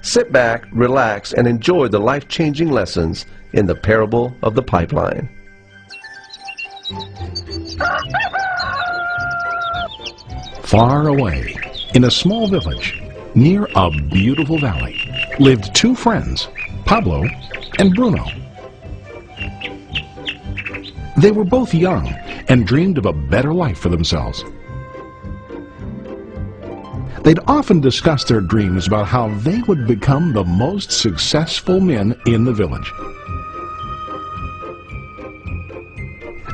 Sit back, relax, and enjoy the life-changing lessons in the parable of the pipeline. Far away, in a small village, near a beautiful valley, lived two friends, Pablo and Bruno. They were both young and dreamed of a better life for themselves. They'd often discuss their dreams about how they would become the most successful men in the village.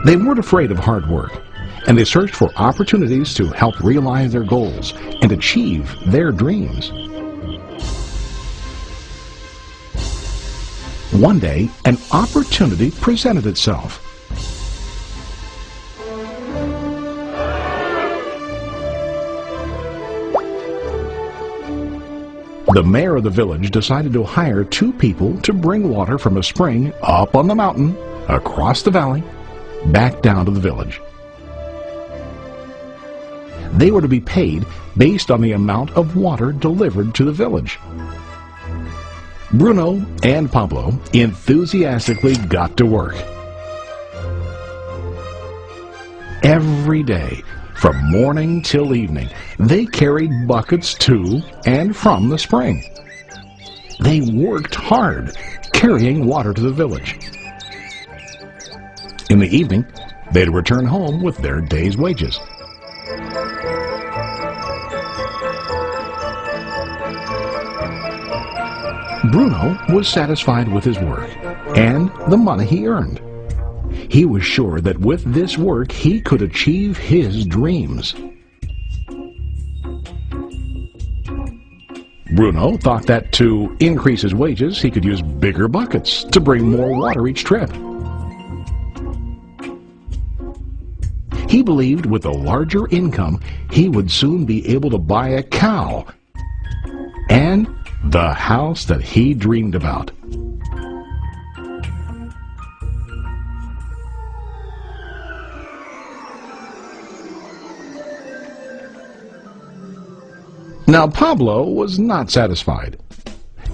They weren't afraid of hard work, and they searched for opportunities to help realize their goals and achieve their dreams. One day, an opportunity presented itself. The mayor of the village decided to hire two people to bring water from a spring up on the mountain, across the valley, back down to the village. They were to be paid based on the amount of water delivered to the village. Bruno and Pablo enthusiastically got to work. Every day, from morning till evening, they carried buckets to and from the spring. They worked hard, carrying water to the village. In the evening, they'd return home with their day's wages. Bruno was satisfied with his work and the money he earned. He was sure that with this work he could achieve his dreams. Bruno thought that to increase his wages he could use bigger buckets to bring more water each trip. He believed with a larger income he would soon be able to buy a cow and the house that he dreamed about. Now Pablo was not satisfied.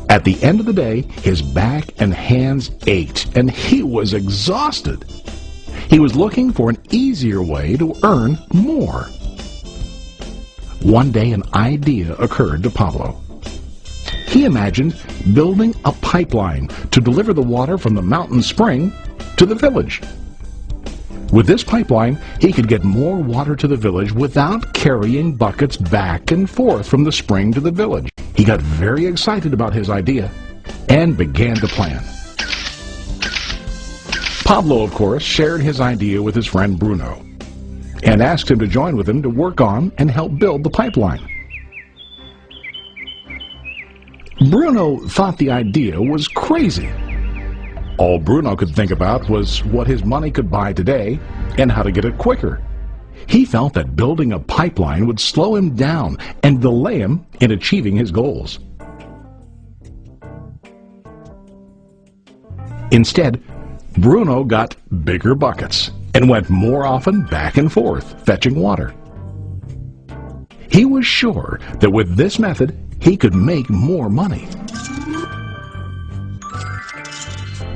At the end of the day, his back and hands ached, and he was exhausted. He was looking for an easier way to earn more. One day an idea occurred to Pablo. He imagined building a pipeline to deliver the water from the mountain spring to the village. With this pipeline, he could get more water to the village without carrying buckets back and forth from the spring to the village. He got very excited about his idea and began to plan. Pablo, of course, shared his idea with his friend Bruno and asked him to join with him to work on and help build the pipeline. Bruno thought the idea was crazy. All Bruno could think about was what his money could buy today and how to get it quicker. He felt that building a pipeline would slow him down and delay him in achieving his goals. Instead, Bruno got bigger buckets and went more often back and forth fetching water. He was sure that with this method he could make more money.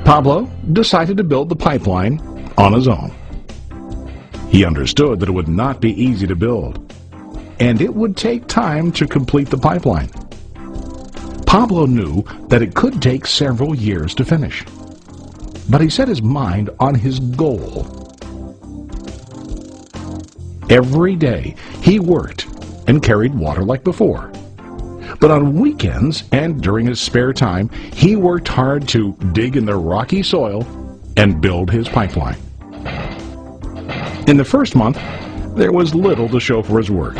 Pablo decided to build the pipeline on his own. He understood that it would not be easy to build, and it would take time to complete the pipeline. Pablo knew that it could take several years to finish, but he set his mind on his goal. Every day he worked and carried water like before. But on weekends and during his spare time, he worked hard to dig in the rocky soil and build his pipeline. In the first month, there was little to show for his work.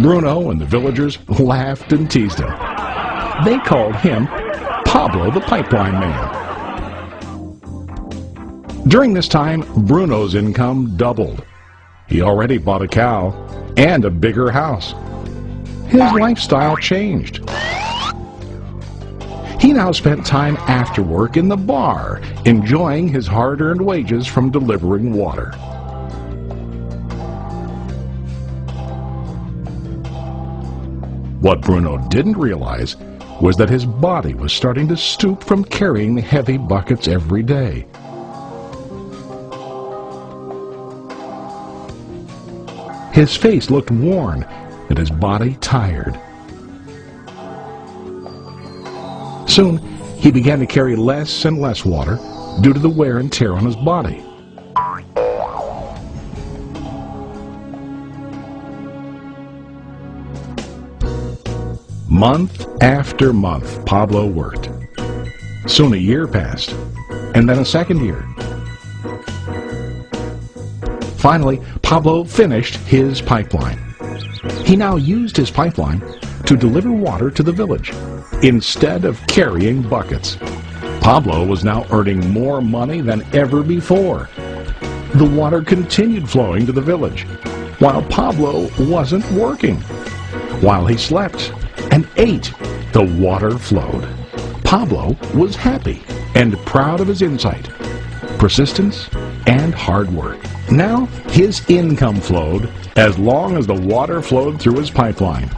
Bruno and the villagers laughed and teased him. They called him Pablo the Pipeline Man. During this time, Bruno's income doubled. He already bought a cow and a bigger house. His lifestyle changed. He now spent time after work in the bar, enjoying his hard-earned wages from delivering water. What Bruno didn't realize was that his body was starting to stoop from carrying heavy buckets every day. His face looked worn and his body tired. Soon, he began to carry less and less water due to the wear and tear on his body. Month after month, Pablo worked. Soon a year passed, and then a second year. Finally, Pablo finished his pipeline. He now used his pipeline to deliver water to the village instead of carrying buckets. Pablo was now earning more money than ever before. The water continued flowing to the village, while Pablo wasn't working. While he slept and ate, the water flowed. Pablo was happy and proud of his insight, persistence, and hard work. Now his income flowed as long as the water flowed through his pipeline.